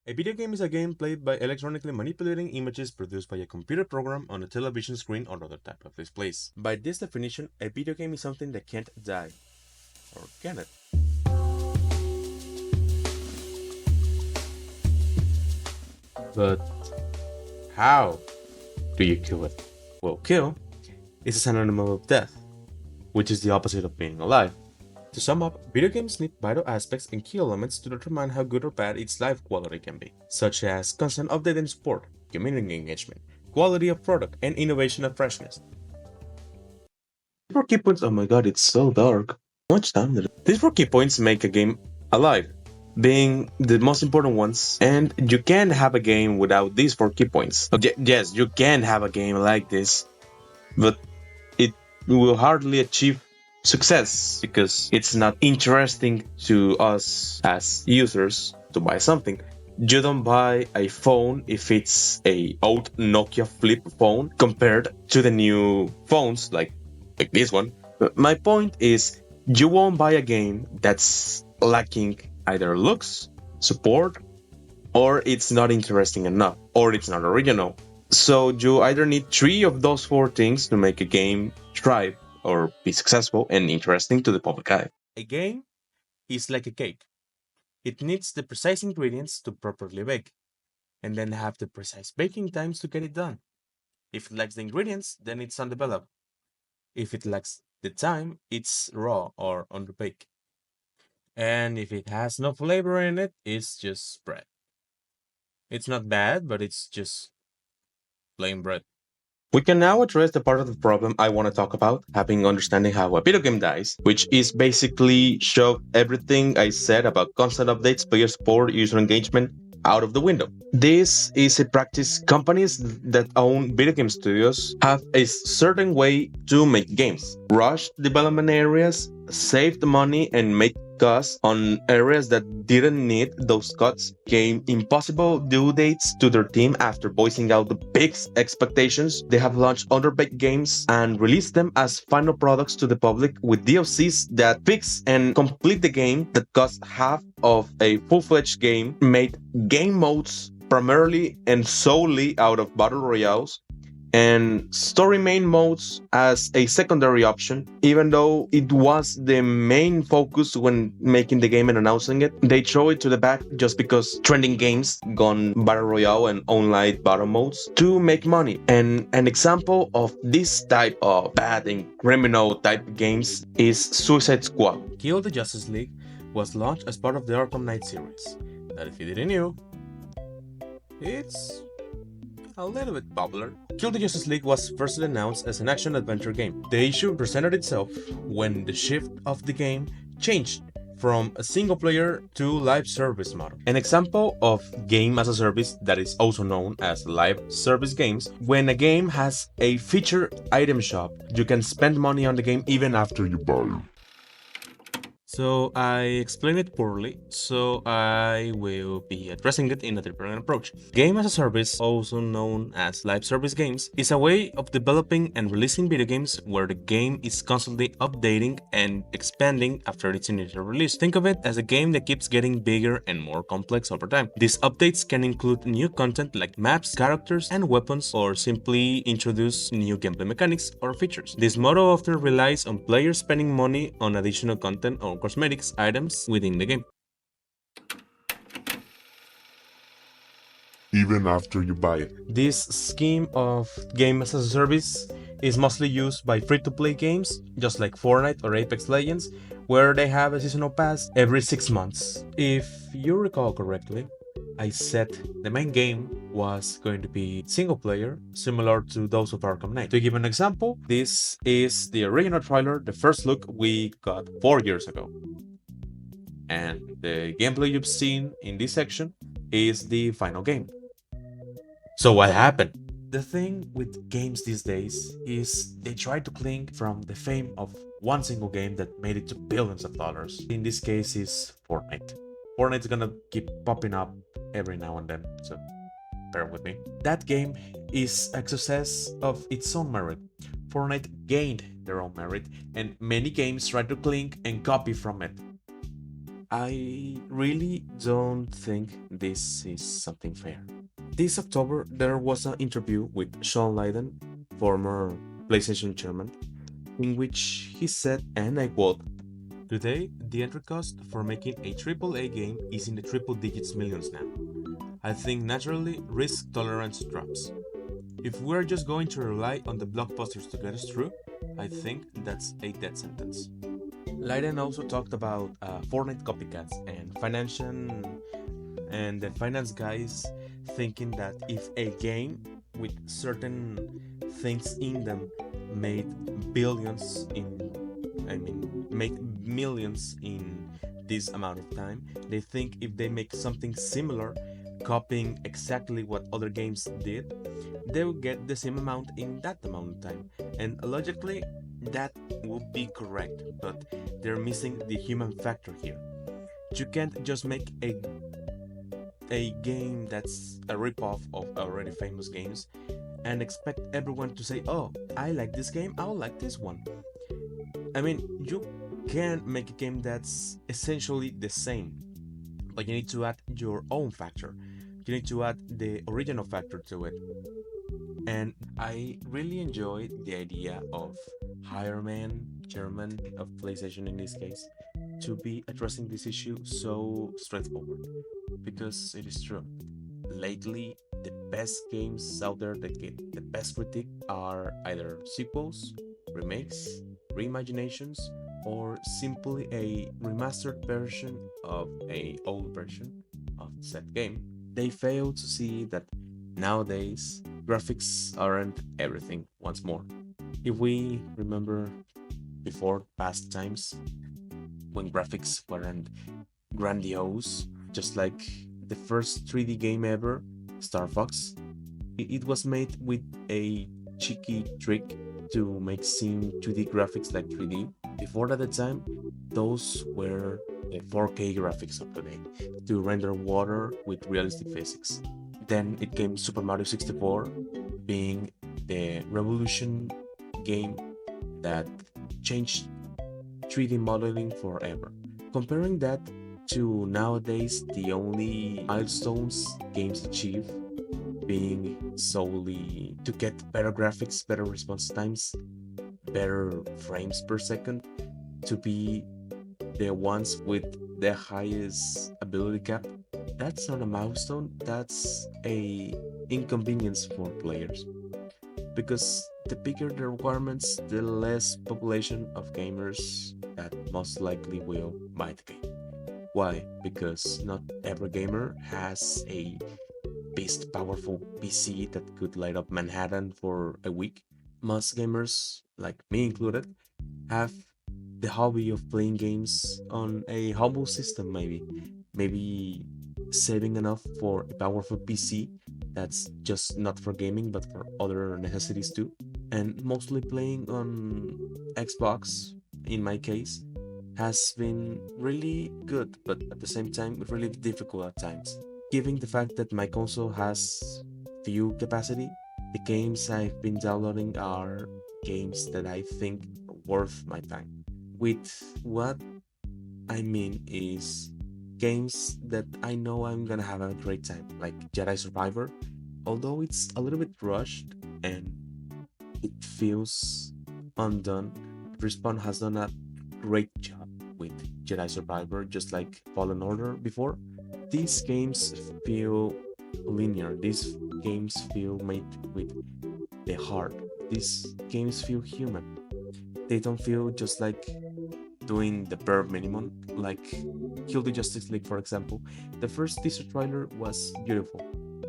A video game is a game played by electronically manipulating images produced by a computer program on a television screen or other type of displays. By this definition, a video game is something that can't die. Or can it? But how do you kill it? Well, kill is a synonym of death, which is the opposite of being alive. To sum up, video games need vital aspects and key elements to determine how good or bad its life quality can be, such as constant update and support, community engagement, quality of product, and innovation and freshness. These 4 key points, oh my god, it's so dark. How much time did it? These 4 key points make a game alive, being the most important ones, and you can have a game without these 4 key points. Yes, you can have a game like this, but it will hardly achieve success because it's not interesting to us as users to buy something. You don't buy a phone if it's a old Nokia flip phone compared to the new phones like this one. But my point is, you won't buy a game that's lacking either looks, support, or it's not interesting enough, or it's not original. So you either need 3 of those 4 things to make a game thrive or be successful and interesting to the public eye. A game is like a cake. It needs the precise ingredients to properly bake, and then have the precise baking times to get it done. If it lacks the ingredients, then it's undeveloped. If it lacks the time, it's raw or underbaked. And if it has no flavor in it, it's just bread. It's not bad, but it's just plain bread. We can now address the part of the problem I want to talk about, having understanding how a video game dies, which is basically shove everything I said about constant updates, player support, user engagement out of the window. This is a practice companies that own video game studios have a certain way to make games. Rush development areas, save the money, and make cuts on areas that didn't need those cuts, gave impossible due dates to their team after voicing out the big expectations. They have launched underbaked games and released them as final products to the public with DLCs that fix and complete the game that cost half of a full-fledged game, made game modes primarily and solely out of battle royales, and story main modes as a secondary option. Even though it was the main focus when making the game and announcing it, they throw it to the back just because trending games gone battle royale and online battle modes to make money. And an example of this type of bad and criminal type games is Suicide Squad. Kill the Justice League was launched as part of the Arkham Knight series. That, if you didn't know, it's a little bit popular. Kill the Justice League was first announced as an action-adventure game. The issue presented itself when the shift of the game changed from a single-player to live service model. An example of game as a service that is also known as live service games, when a game has a featured item shop, you can spend money on the game even after you buy it. So I explained it poorly, so I will be addressing it in a different approach. Game as a service, also known as live service games, is a way of developing and releasing video games where the game is constantly updating and expanding after its initial release. Think of it as a game that keeps getting bigger and more complex over time. These updates can include new content like maps, characters, and weapons, or simply introduce new gameplay mechanics or features. This model often relies on players spending money on additional content or cosmetics items within the game. Even after you buy it. This scheme of game as a service is mostly used by free-to-play games, just like Fortnite or Apex Legends, where they have a seasonal pass every 6 months. If you recall correctly, I said the main game was going to be single player, similar to those of Arkham Knight. To give an example, this is the original trailer, the first look we got 4 years ago. And the gameplay you've seen in this section is the final game. So what happened? The thing with games these days is they try to cling from the fame of one single game that made it to billions of dollars. In this case is Fortnite. Fortnite's gonna keep popping up every now and then, so bear with me. That game is a success of its own merit. Fortnite gained their own merit, and many games try to cling and copy from it. I really don't think this is something fair. This October, there was an interview with Sean Layden, former PlayStation chairman, in which he said, and I quote, "Today, the entry cost for making a AAA game is in the triple digits millions now. I think naturally risk tolerance drops. If we're just going to rely on the blockbusters to get us through, I think that's a death sentence." Leiden also talked about Fortnite copycats and the finance guys thinking that if a game with certain things in them made billions in, I mean, make millions in this amount of time, they think if they make something similar, copying exactly what other games did, they will get the same amount in that amount of time. And logically, that would be correct, but they're missing the human factor here. You can't just make a game that's a ripoff of already famous games and expect everyone to say, "Oh, I like this game, I'll like this one." I mean, you can make a game that's essentially the same, but you need to add your own factor. You need to add the original factor to it. And I really enjoyed the idea of chairman of PlayStation in this case, to be addressing this issue so straightforward. Because it is true. Lately, the best games out there that get the best critique are either sequels, remakes, reimaginations, or simply a remastered version of a old version of said game. They fail to see that nowadays graphics aren't everything once more. If we remember before past times when graphics weren't grandiose, just like the first 3D game ever, Star Fox, it was made with a cheeky trick to make seem 2D graphics like 3D. Before that time, those were the 4K graphics of today to render water with realistic physics. Then it came Super Mario 64, being the revolution game that changed 3D modeling forever. Comparing that to nowadays, the only milestones games achieve being solely to get better graphics, better response times, better frames per second, to be the ones with the highest ability cap. That's not a milestone, that's a inconvenience for players. Because the bigger the requirements, the less population of gamers that most likely will buy the game. Why? Because not every gamer has a beast powerful PC that could light up Manhattan for a week. Most gamers, like me included, have the hobby of playing games on a humble system, maybe saving enough for a powerful PC that's just not for gaming but for other necessities too, and mostly playing on Xbox in my case has been really good, but at the same time really difficult at times. Given the fact that my console has few capacity, the games I've been downloading are games that I think are worth my time. With what I mean is games that I know I'm gonna have a great time, like Jedi Survivor. Although it's a little bit rushed and it feels undone, Respawn has done a great job with Jedi Survivor, just like Fallen Order before. These games feel linear, these games feel made with the heart, these games feel human. They don't feel just like doing the bare minimum, like Kill the Justice League, for example. The first teaser trailer was beautiful.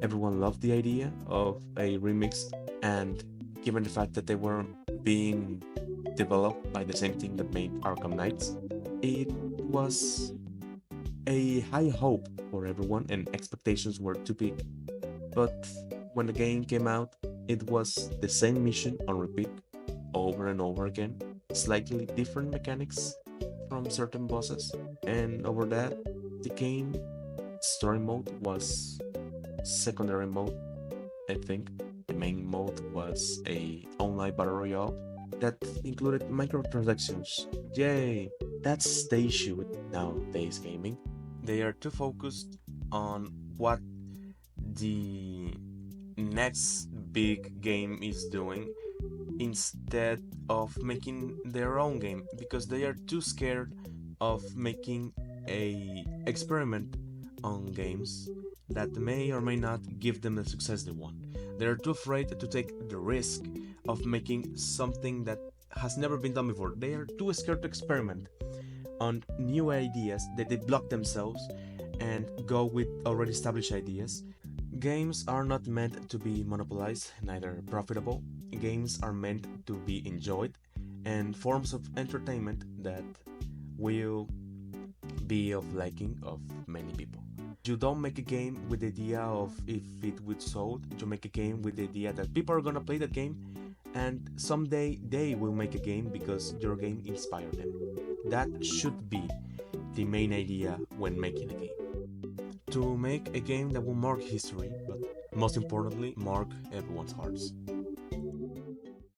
Everyone loved the idea of a remix, and given the fact that they were being developed by the same team that made Arkham Knights, it was a high hope for everyone and expectations were too big. But when the game came out, it was the same mission on repeat over and over again, slightly different mechanics from certain bosses, and over that, the game story mode was secondary mode. I think the main mode was a online battle royale that included microtransactions. Yay! That's the issue with nowadays gaming. They are too focused on what the next big game is doing instead of making their own game, because they are too scared of making a experiment on games that may or may not give them the success they want. They are too afraid to take the risk of making something that has never been done before. They are too scared to experiment on new ideas, that they block themselves and go with already established ideas. Games are not meant to be monopolized, neither profitable. Games are meant to be enjoyed and forms of entertainment that will be of liking of many people. You don't make a game with the idea of if it would sold. You make a game with the idea that people are gonna play that game, and someday they will make a game because your game inspired them. That should be the main idea when making a game. To make a game that will mark history, but most importantly, mark everyone's hearts.